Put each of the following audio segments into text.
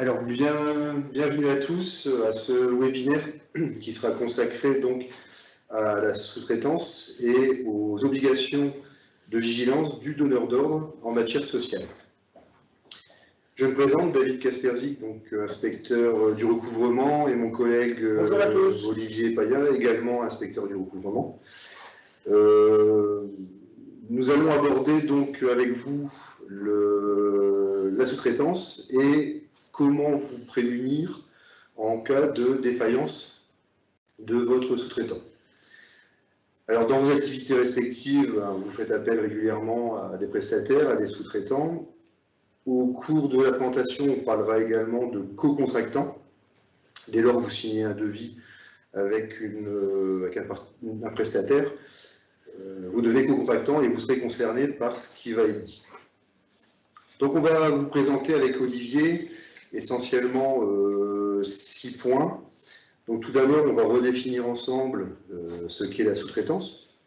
Bienvenue à tous à ce webinaire qui sera consacré donc à la sous-traitance et aux obligations de vigilance du donneur d'ordre en matière sociale. Je me présente, David Kasperzik, donc inspecteur du recouvrement, et mon collègue Olivier Paya, également inspecteur du recouvrement. Nous allons aborder donc avec vous la sous-traitance et comment vous prémunir en cas de défaillance de votre sous-traitant. Alors, dans vos activités respectives, vous faites appel régulièrement à des prestataires, à des sous-traitants. Au cours de la présentation, on parlera également de co-contractants. Dès lors que vous signez un devis avec un prestataire, vous devenez co-contractant et vous serez concerné par ce qui va être dit. Donc, on va vous présenter avec Olivier essentiellement 6 points. Donc, tout d'abord, on va redéfinir ensemble ce qu'est la sous-traitance.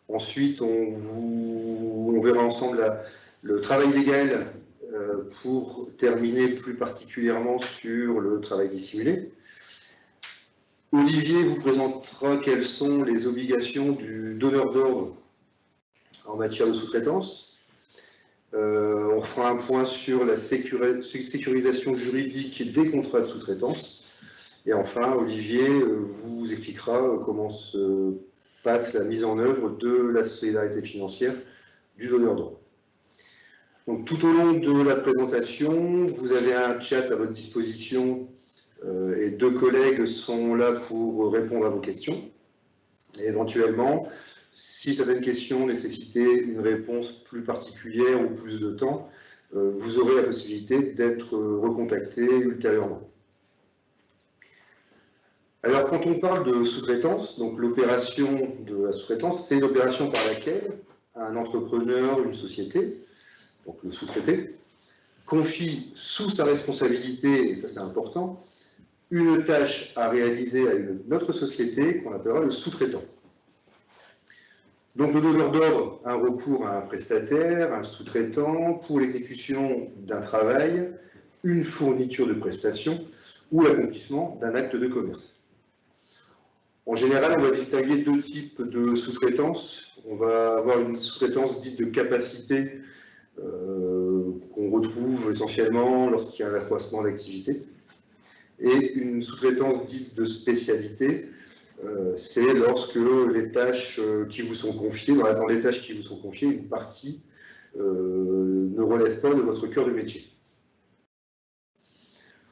Ensuite, on verra ensemble le travail légal pour terminer plus particulièrement sur le travail dissimulé. Olivier vous présentera quelles sont les obligations du donneur d'ordre en matière de sous-traitance. On fera un point sur la sécurisation juridique des contrats de sous-traitance. Et enfin, Olivier vous expliquera comment se passe la mise en œuvre de la solidarité financière du donneur d'ordre. Donc, tout au long de la présentation, vous avez un chat à votre disposition et 2 collègues sont là pour répondre à vos questions. Et éventuellement, si certaines questions nécessitaient une réponse plus particulière ou plus de temps, vous aurez la possibilité d'être recontacté ultérieurement. Alors, quand on parle de sous-traitance, donc l'opération de la sous-traitance, c'est l'opération par laquelle un entrepreneur, une société, donc le sous-traité, confie sous sa responsabilité, et ça c'est important, une tâche à réaliser à une autre société qu'on appellera le sous-traitant. Donc le donneur d'ordre a un recours à un prestataire, un sous-traitant, pour l'exécution d'un travail, une fourniture de prestations ou l'accomplissement d'un acte de commerce. En général, on va distinguer 2 types de sous-traitance. On va avoir une sous-traitance dite de capacité qu'on retrouve essentiellement lorsqu'il y a un accroissement d'activité, et une sous-traitance dite de spécialité. C'est lorsque les tâches qui vous sont confiées, dans les tâches qui vous sont confiées, une partie ne relève pas de votre cœur de métier.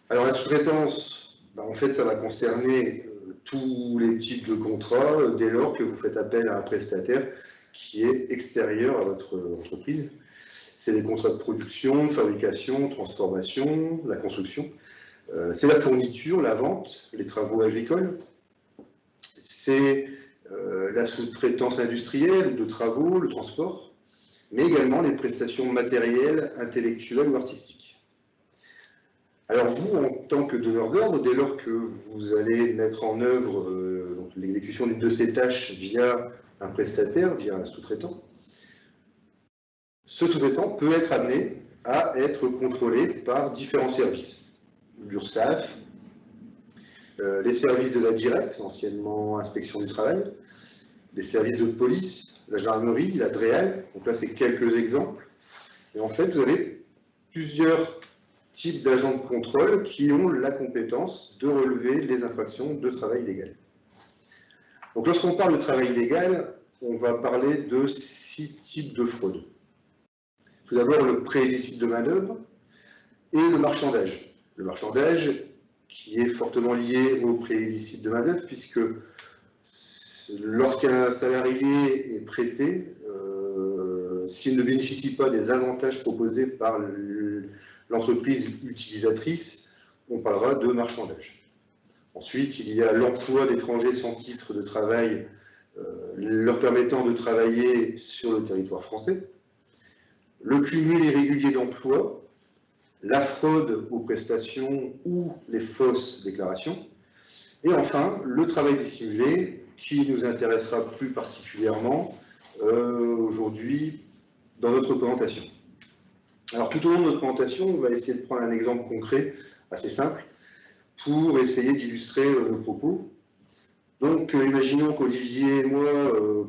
Alors la sous-traitance, en fait, ça va concerner tous les types de contrats dès lors que vous faites appel à un prestataire qui est extérieur à votre entreprise. C'est les contrats de production, fabrication, transformation, la construction. C'est la fourniture, la vente, les travaux agricoles. C'est la sous-traitance industrielle ou de travaux, le transport, mais également les prestations matérielles, intellectuelles ou artistiques. Alors vous, en tant que donneur d'ordre, dès lors que vous allez mettre en œuvre l'exécution d'une de ces tâches via un prestataire, via un sous-traitant, ce sous-traitant peut être amené à être contrôlé par différents services. L'URSSAF, les services de la Directe, anciennement Inspection du Travail, les services de police, la gendarmerie, la DREAL, donc là c'est quelques exemples. Et en fait, vous avez plusieurs types d'agents de contrôle qui ont la compétence de relever les infractions de travail légal. Donc lorsqu'on parle de travail légal, on va parler de 6 types de fraudes. Tout d'abord, le pré-illicite de manœuvre et le marchandage. Le marchandage qui est fortement lié au pré-illicite de manœuvre, puisque lorsqu'un salarié est prêté, s'il ne bénéficie pas des avantages proposés par l'entreprise utilisatrice, on parlera de marchandage. Ensuite, il y a l'emploi d'étrangers sans titre de travail leur permettant de travailler sur le territoire français, le cumul irrégulier d'emploi, la fraude aux prestations ou les fausses déclarations, et enfin le travail dissimulé qui nous intéressera plus particulièrement aujourd'hui dans notre présentation. Alors tout au long de notre présentation, on va essayer de prendre un exemple concret, assez simple, pour essayer d'illustrer nos propos. Donc imaginons qu'Olivier et moi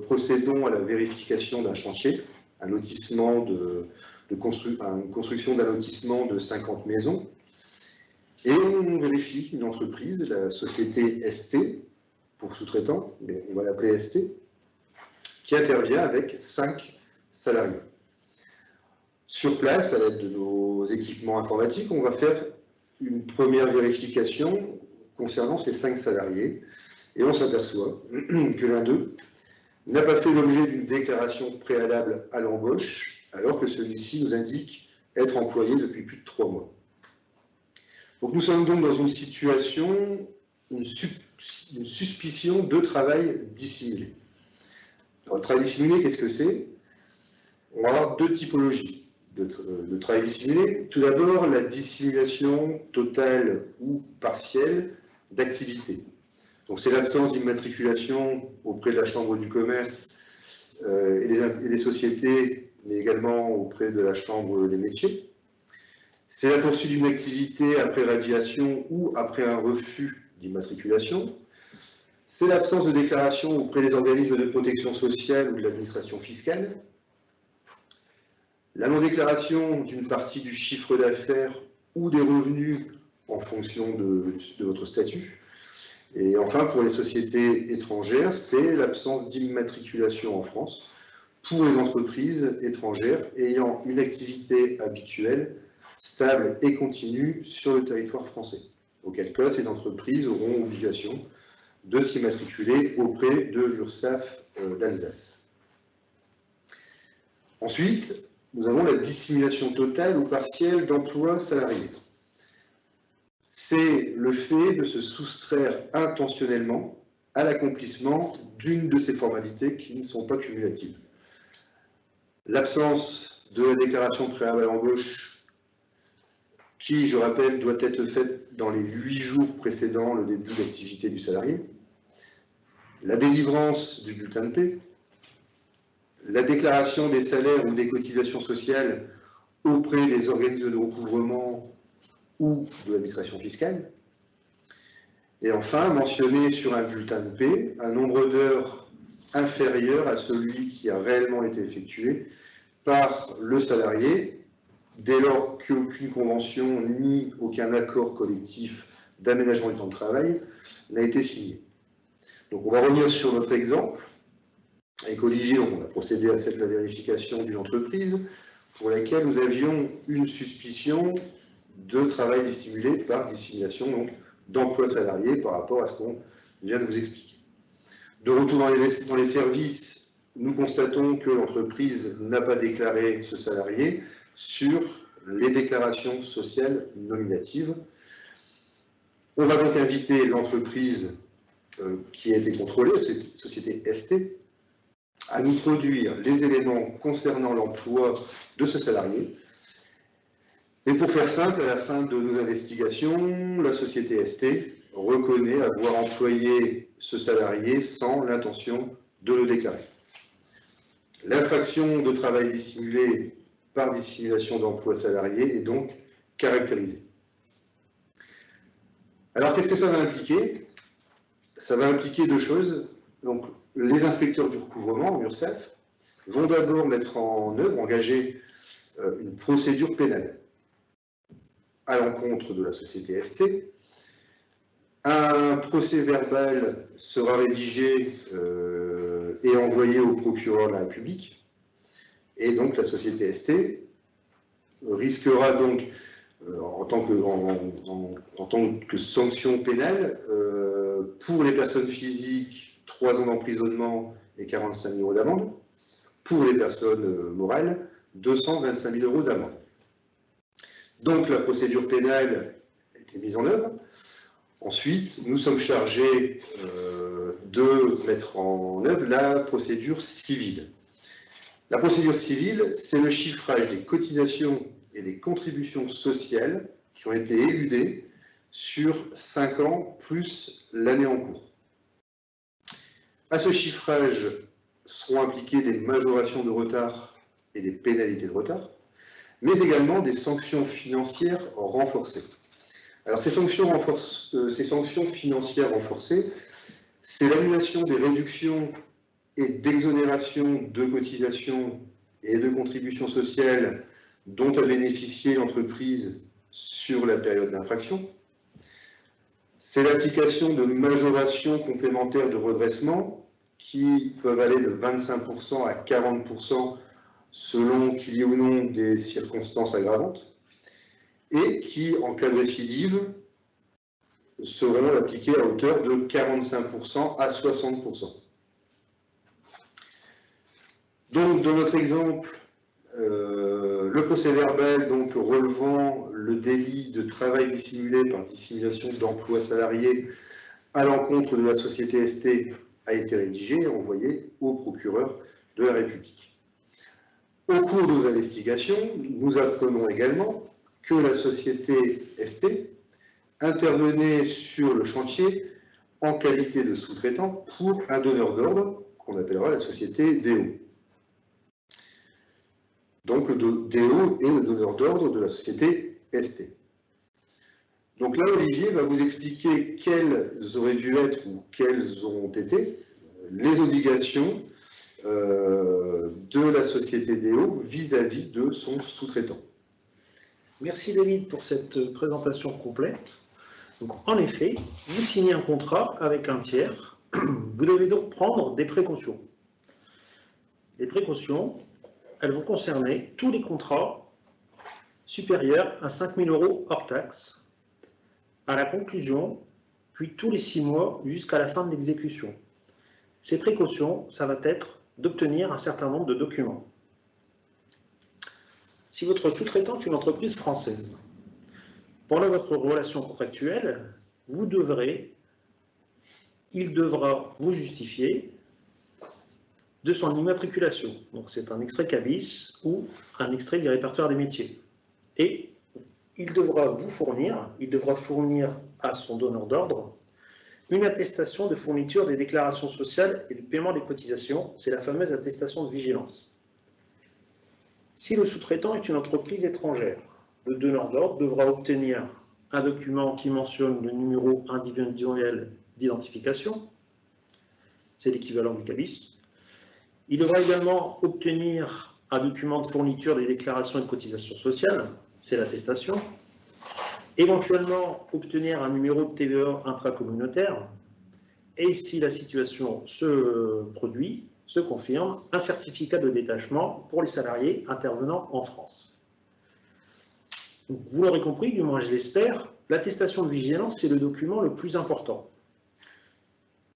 procédons à la vérification d'un chantier, un lotissement une construction d'un lotissement de 50 maisons, et on vérifie une entreprise, la société ST, pour sous-traitant, mais on va l'appeler ST, qui intervient avec 5 salariés. Sur place, à l'aide de nos équipements informatiques, on va faire une première vérification concernant ces 5 salariés, et on s'aperçoit que l'un d'eux n'a pas fait l'objet d'une déclaration préalable à l'embauche, alors que celui-ci nous indique être employé depuis plus de 3 mois. Donc nous sommes donc dans une situation, une suspicion de travail dissimulé. Alors, le travail dissimulé, qu'est-ce que c'est? On va avoir 2 typologies de travail dissimulé. Tout d'abord, la dissimulation totale ou partielle d'activité. Donc c'est l'absence d'immatriculation auprès de la Chambre du commerce et des sociétés, mais également auprès de la Chambre des métiers. C'est la poursuite d'une activité après radiation ou après un refus d'immatriculation. C'est l'absence de déclaration auprès des organismes de protection sociale ou de l'administration fiscale. La non-déclaration d'une partie du chiffre d'affaires ou des revenus en fonction de votre statut. Et enfin, pour les sociétés étrangères, c'est l'absence d'immatriculation en France pour les entreprises étrangères ayant une activité habituelle, stable et continue sur le territoire français. Auquel cas, ces entreprises auront obligation de s'immatriculer auprès de l'URSSAF d'Alsace. Ensuite, nous avons la dissimulation totale ou partielle d'emploi salarié. C'est le fait de se soustraire intentionnellement à l'accomplissement d'une de ces formalités qui ne sont pas cumulatives. L'absence de la déclaration préalable à l'embauche, qui, je rappelle, doit être faite dans les 8 jours précédant le début d'activité du salarié, la délivrance du bulletin de paie, la déclaration des salaires ou des cotisations sociales auprès des organismes de recouvrement ou de l'administration fiscale, et enfin, mentionner sur un bulletin de paie un nombre d'heures inférieur à celui qui a réellement été effectué par le salarié, dès lors qu'aucune convention ni aucun accord collectif d'aménagement du temps de travail n'a été signé. Donc on va revenir sur notre exemple. Avec Olivier, on a procédé à cette vérification d'une entreprise pour laquelle nous avions une suspicion de travail dissimulé par dissimulation d'emploi salarié par rapport à ce qu'on vient de vous expliquer. De retour dans les services, nous constatons que l'entreprise n'a pas déclaré ce salarié sur les déclarations sociales nominatives. On va donc inviter l'entreprise qui a été contrôlée, société ST, à nous produire les éléments concernant l'emploi de ce salarié. Et pour faire simple, à la fin de nos investigations, la société ST reconnaît avoir employé ce salarié sans l'intention de le déclarer. L'infraction de travail dissimulé par dissimulation d'emploi salarié est donc caractérisée. Alors qu'est-ce que ça va impliquer? Ça va impliquer 2 choses. Donc, les inspecteurs du recouvrement, l'URSSAF, vont d'abord mettre en œuvre, engager une procédure pénale à l'encontre de la société ST. Un procès verbal sera rédigé et envoyé au procureur de la République. Et donc la société ST risquera donc, en tant que sanction pénale, pour les personnes physiques, 3 ans d'emprisonnement et 45 000 € d'amende. Pour les personnes morales, 225 000 € d'amende. Donc la procédure pénale a été mise en œuvre. Ensuite, nous sommes chargés de mettre en œuvre la procédure civile. La procédure civile, c'est le chiffrage des cotisations et des contributions sociales qui ont été éludées sur 5 ans plus l'année en cours. À ce chiffrage seront impliquées des majorations de retard et des pénalités de retard, mais également des sanctions financières renforcées. Alors ces sanctions financières renforcées, c'est l'annulation des réductions et d'exonérations de cotisations et de contributions sociales dont a bénéficié l'entreprise sur la période d'infraction. C'est l'application de majorations complémentaires de redressement qui peuvent aller de 25% à 40% selon qu'il y ait ou non des circonstances aggravantes et qui, en cas de récidive, seront appliquées à hauteur de 45% à 60%. Donc, dans notre exemple, le procès-verbal donc relevant le délit de travail dissimulé par dissimulation d'emploi salarié à l'encontre de la société ST a été rédigé et envoyé au procureur de la République. Au cours de nos investigations, nous apprenons également que la société ST intervenait sur le chantier en qualité de sous-traitant pour un donneur d'ordre qu'on appellera la société DO. Donc le DO est le donneur d'ordre de la société ST. Donc là, Olivier va vous expliquer quelles auraient dû être ou quelles ont été les obligations de la société DO vis-à-vis de son sous-traitant. Merci David pour cette présentation complète. Donc, en effet, vous signez un contrat avec un tiers. Vous devez donc prendre des précautions. Les précautions, elles vont concerner tous les contrats supérieurs à 5 000 € hors taxe, à la conclusion, puis tous les 6 mois jusqu'à la fin de l'exécution. Ces précautions, ça va être d'obtenir un certain nombre de documents. Si votre sous-traitant est une entreprise française, pendant votre relation contractuelle, il devra vous justifier de son immatriculation. Donc c'est un extrait CABIS ou un extrait du répertoire des métiers. Et il devra fournir à son donneur d'ordre une attestation de fourniture des déclarations sociales et du paiement des cotisations. C'est la fameuse attestation de vigilance. Si le sous-traitant est une entreprise étrangère, le donneur d'ordre devra obtenir un document qui mentionne le numéro individuel d'identification, c'est l'équivalent du CABIS. Il devra également obtenir un document de fourniture des déclarations et de cotisations sociales, c'est l'attestation. Éventuellement, obtenir un numéro de TVA intracommunautaire. Et si la situation se produit, se confirme, un certificat de détachement pour les salariés intervenant en France. Donc, vous l'aurez compris, du moins je l'espère, l'attestation de vigilance est le document le plus important.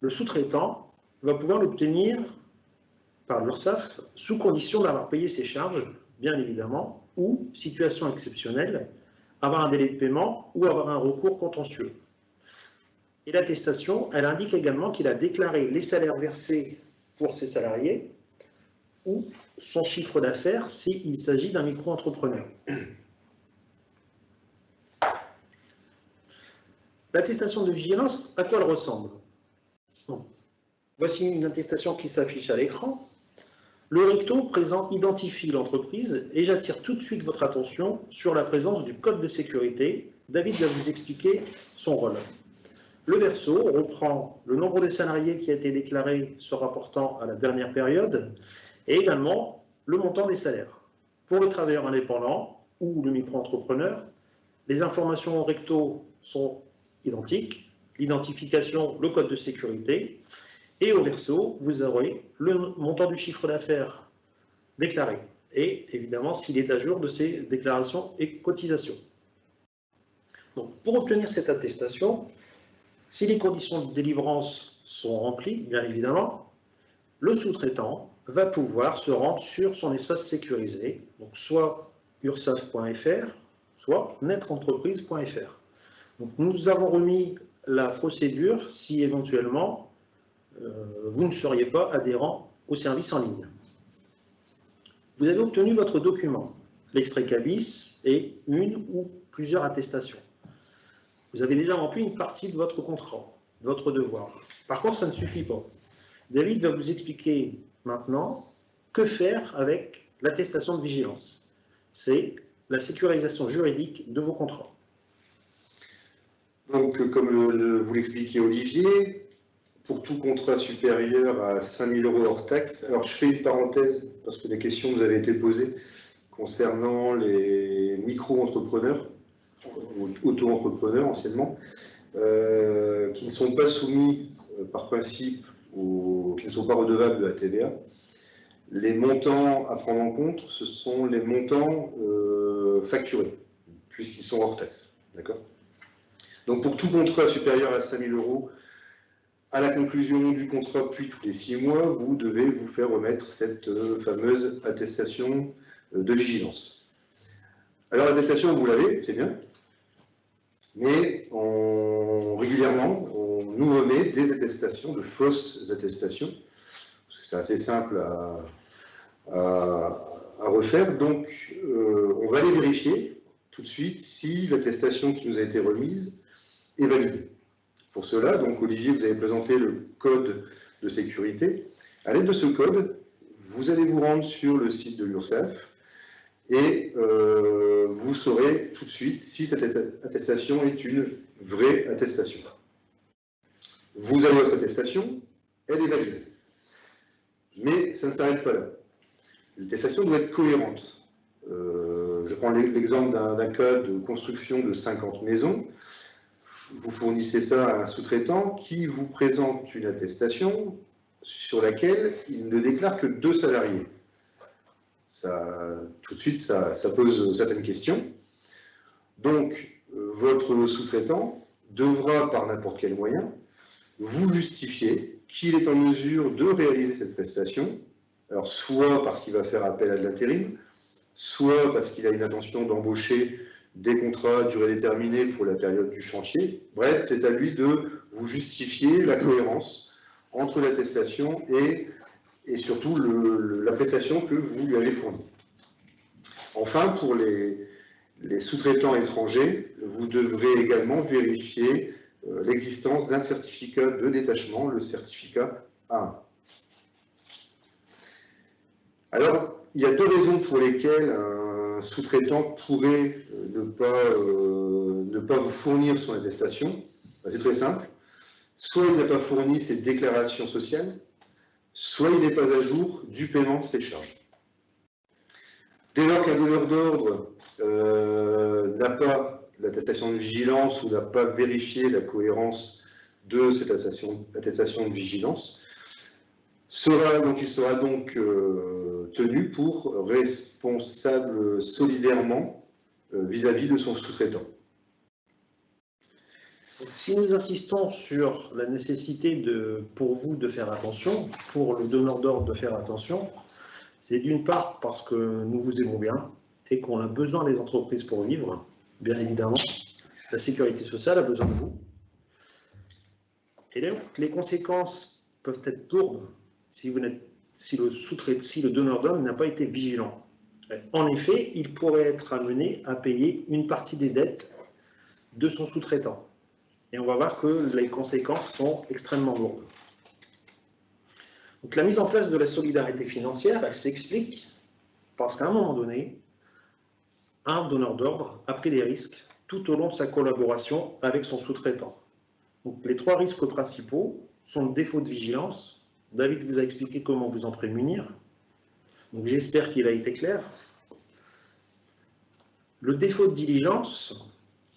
Le sous-traitant va pouvoir l'obtenir par l'URSSAF sous condition d'avoir payé ses charges, bien évidemment, ou, situation exceptionnelle, avoir un délai de paiement ou avoir un recours contentieux. Et l'attestation, elle indique également qu'il a déclaré les salaires versés pour ses salariés ou son chiffre d'affaires s'il s'agit d'un micro-entrepreneur. L'attestation de vigilance, à quoi elle ressemble? Donc, voici une attestation qui s'affiche à l'écran. Le recto présent identifie l'entreprise et j'attire tout de suite votre attention sur la présence du code de sécurité. David va vous expliquer son rôle. Le verso reprend le nombre de salariés qui a été déclaré se rapportant à la dernière période et également le montant des salaires. Pour le travailleur indépendant ou le micro-entrepreneur, les informations au recto sont identiques, l'identification, le code de sécurité, et au verso, vous aurez le montant du chiffre d'affaires déclaré et évidemment s'il est à jour de ses déclarations et cotisations. Donc, pour obtenir cette attestation, si les conditions de délivrance sont remplies, bien évidemment, le sous-traitant va pouvoir se rendre sur son espace sécurisé, donc soit ursaf.fr, soit netreentreprise.fr. Donc, nous avons remis la procédure si éventuellement vous ne seriez pas adhérent au service en ligne. Vous avez obtenu votre document, l'extrait CABIS et une ou plusieurs attestations. Vous avez déjà rempli une partie de votre contrat, de votre devoir. Par contre, ça ne suffit pas. David va vous expliquer maintenant que faire avec l'attestation de vigilance. C'est la sécurisation juridique de vos contrats. Donc, comme vous l'expliquait Olivier, pour tout contrat supérieur à 5 000 € hors taxe, alors je fais une parenthèse parce que des questions nous avaient été posées concernant les micro-entrepreneurs, ou auto-entrepreneurs anciennement, qui ne sont pas soumis par principe, qui ne sont pas redevables de la TVA. Les montants à prendre en compte, ce sont les montants facturés, puisqu'ils sont hors taxe. D'accord ? Donc pour tout contrat supérieur à 5 000 €, à la conclusion du contrat, puis tous les 6 mois, vous devez vous faire remettre cette fameuse attestation de vigilance. Alors l'attestation, vous l'avez, c'est bien, mais régulièrement, on nous remet des attestations, de fausses attestations, parce que c'est assez simple à refaire. Donc on va aller vérifier tout de suite si l'attestation qui nous a été remise est validée. Pour cela, donc Olivier, vous avez présenté le code de sécurité. À l'aide de ce code, vous allez vous rendre sur le site de l'URSSAF et vous saurez tout de suite si cette attestation est une vraie attestation. Vous avez votre attestation, elle est validée. Mais ça ne s'arrête pas là. L'attestation doit être cohérente. Je prends l'exemple d'un cas de construction de 50 maisons. Vous fournissez ça à un sous-traitant qui vous présente une attestation sur laquelle il ne déclare que 2 salariés. Tout de suite, ça pose certaines questions. Donc, votre sous-traitant devra, par n'importe quel moyen, vous justifier qu'il est en mesure de réaliser cette prestation, alors soit parce qu'il va faire appel à de l'intérim, soit parce qu'il a une intention d'embaucher des contrats à durée déterminée pour la période du chantier. Bref, c'est à lui de vous justifier la cohérence entre l'attestation et surtout la prestation que vous lui avez fournie. Enfin, pour les sous-traitants étrangers, vous devrez également vérifier l'existence d'un certificat de détachement, le certificat A1. Alors, il y a 2 raisons pour lesquelles un sous-traitant pourrait ne pas vous fournir son attestation. C'est très simple. Soit il n'a pas fourni ses déclarations sociales, soit il n'est pas à jour du paiement de ses charges. Dès lors qu'un donneur d'ordre n'a pas l'attestation de vigilance ou n'a pas vérifié la cohérence de cette attestation de vigilance, il sera donc tenu pour responsable solidairement vis-à-vis de son sous-traitant. Si nous insistons sur la nécessité pour vous de faire attention, pour le donneur d'ordre de faire attention, c'est d'une part parce que nous vous aimons bien et qu'on a besoin des entreprises pour vivre, bien évidemment. La sécurité sociale a besoin de vous. Et donc, les conséquences peuvent être lourdes si le donneur d'ordre n'a pas été vigilant. En effet, il pourrait être amené à payer une partie des dettes de son sous-traitant. Et on va voir que les conséquences sont extrêmement lourdes. Donc la mise en place de la solidarité financière, elle s'explique parce qu'à un moment donné, un donneur d'ordre a pris des risques tout au long de sa collaboration avec son sous-traitant. Donc les 3 risques principaux sont le défaut de vigilance. David vous a expliqué comment vous en prémunir. Donc j'espère qu'il a été clair. Le défaut de diligence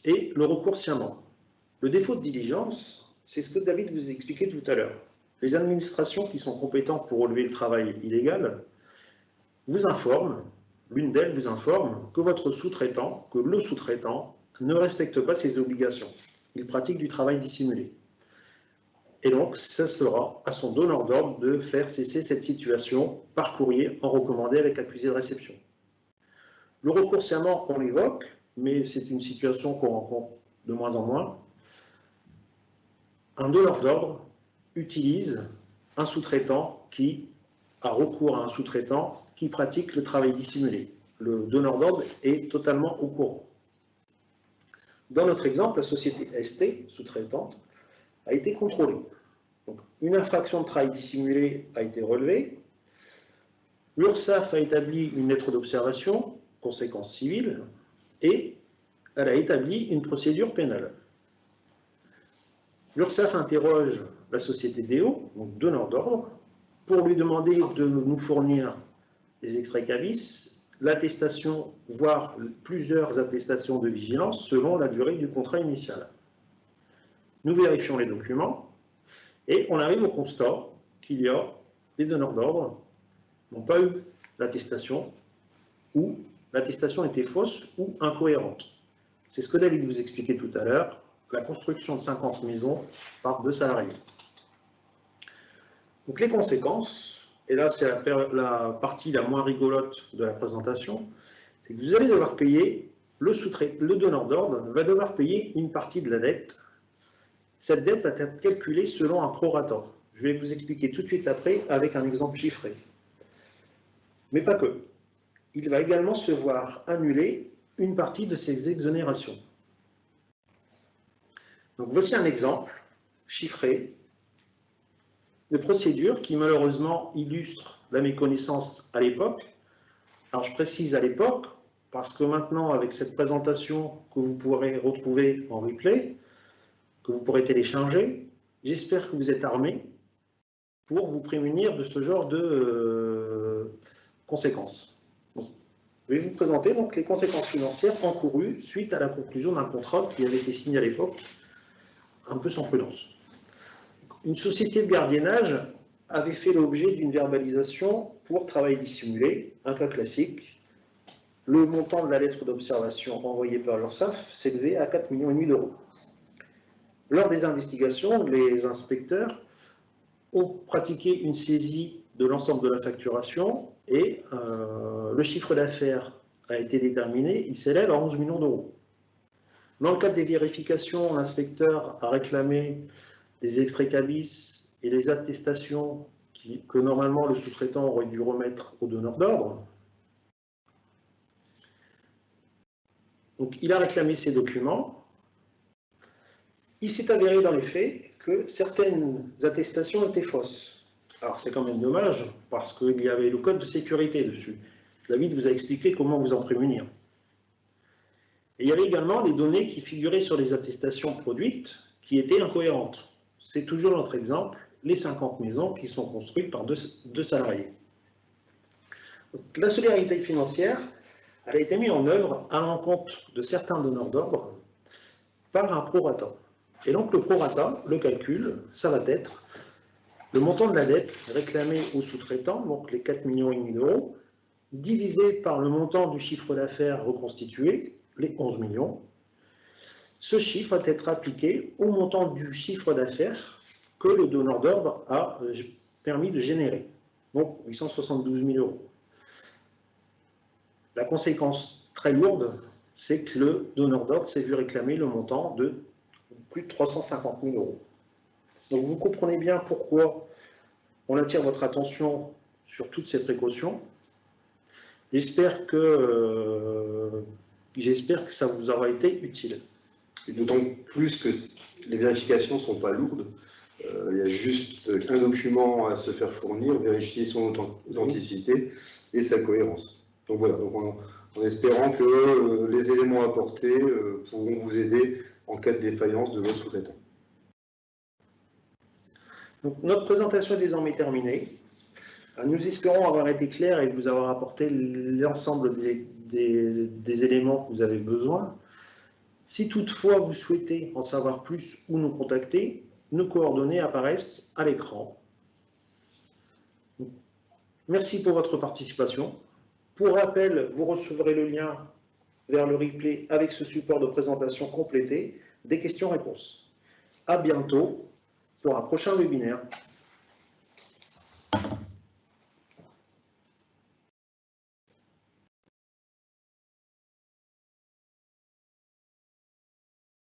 et le recours sciemment. Le défaut de diligence, c'est ce que David vous a expliqué tout à l'heure. Les administrations qui sont compétentes pour relever le travail illégal vous informent, l'une d'elles vous informe que votre sous-traitant, que le sous-traitant ne respecte pas ses obligations. Il pratique du travail dissimulé. Et donc, ça sera à son donneur d'ordre de faire cesser cette situation par courrier en recommandé avec accusé de réception. Le recours sciemment, on l'évoque, mais c'est une situation qu'on rencontre de moins en moins. Un donneur d'ordre utilise un sous-traitant qui a recours à un sous-traitant qui pratique le travail dissimulé. Le donneur d'ordre est totalement au courant. Dans notre exemple, la société ST, sous-traitante, a été contrôlée. Donc, une infraction de travail dissimulé a été relevée. L'URSSAF a établi une lettre d'observation, conséquence civile. et elle a établi une procédure pénale. L'URSSAF interroge la société Déo, donc donneur d'ordre, pour lui demander de nous fournir les extraits CABIS, l'attestation, voire plusieurs attestations de vigilance selon la durée du contrat initial. Nous vérifions les documents et on arrive au constat qu'il y a les donneurs d'ordre n'ont pas eu l'attestation ou l'attestation était fausse ou incohérente. C'est ce que David vous expliquait tout à l'heure, la construction de 50 maisons par 2 salariés. Donc les conséquences, et là c'est la partie la moins rigolote de la présentation, c'est que vous allez devoir payer, le donneur d'ordre va devoir payer une partie de la dette. Cette dette va être calculée selon un prorata. Je vais vous expliquer tout de suite après avec un exemple chiffré. Mais pas que. Il va également se voir annuler une partie de ses exonérations. Donc voici un exemple chiffré de procédure qui malheureusement illustre la méconnaissance à l'époque. Alors je précise à l'époque, parce que maintenant avec cette présentation que vous pourrez retrouver en replay, que vous pourrez télécharger, j'espère que vous êtes armés pour vous prémunir de ce genre de conséquences. Donc, je vais vous présenter donc les conséquences financières encourues suite à la conclusion d'un contrat qui avait été signé à l'époque, un peu sans prudence. Une société de gardiennage avait fait l'objet d'une verbalisation pour travail dissimulé, un cas classique. Le montant de la lettre d'observation envoyée par l'URSSAF s'élevait à 4,5 millions d'euros. Lors des investigations, les inspecteurs ont pratiqué une saisie de l'ensemble de la facturation et le chiffre d'affaires a été déterminé, il s'élève à 11 millions d'euros. Dans le cadre des vérifications, l'inspecteur a réclamé les extraits CABIS et les attestations que normalement le sous-traitant aurait dû remettre au donneur d'ordre. Donc il a réclamé ces documents. Il s'est avéré dans les faits que certaines attestations étaient fausses. Alors c'est quand même dommage, parce qu'il y avait le code de sécurité dessus. David vous a expliqué comment vous en prémunir. Et il y avait également les données qui figuraient sur les attestations produites qui étaient incohérentes. C'est toujours notre exemple, les 50 maisons qui sont construites par deux salariés. Donc, la solidarité financière, elle a été mise en œuvre à l'encontre de certains donneurs d'ordre par un prorata. Et donc le prorata, le calcul, ça va être le montant de la dette réclamée au sous-traitant, donc les 4,5 millions d'euros, divisé par le montant du chiffre d'affaires reconstitué, les 11 millions. Ce chiffre va être appliqué au montant du chiffre d'affaires que le donneur d'ordre a permis de générer, donc 872 000 euros. La conséquence très lourde, c'est que le donneur d'ordre s'est vu réclamer le montant de plus de 350 000 euros. Donc vous comprenez bien pourquoi on attire votre attention sur toutes ces précautions. J'espère que ça vous aura été utile. Et d'autant plus que les vérifications ne sont pas lourdes. Il y a juste un document à se faire fournir, vérifier son authenticité et sa cohérence. Donc voilà, donc en espérant que les éléments apportés pourront vous aider en cas de défaillance de votre sous-traitant. Donc notre présentation est désormais terminée. Nous espérons avoir été clairs et vous avoir apporté l'ensemble des éléments que vous avez besoin. Si toutefois vous souhaitez en savoir plus ou nous contacter, nos coordonnées apparaissent à l'écran. Merci pour votre participation. Pour rappel, vous recevrez le lien vers le replay avec ce support de présentation complété des questions-réponses. À bientôt pour un prochain webinaire.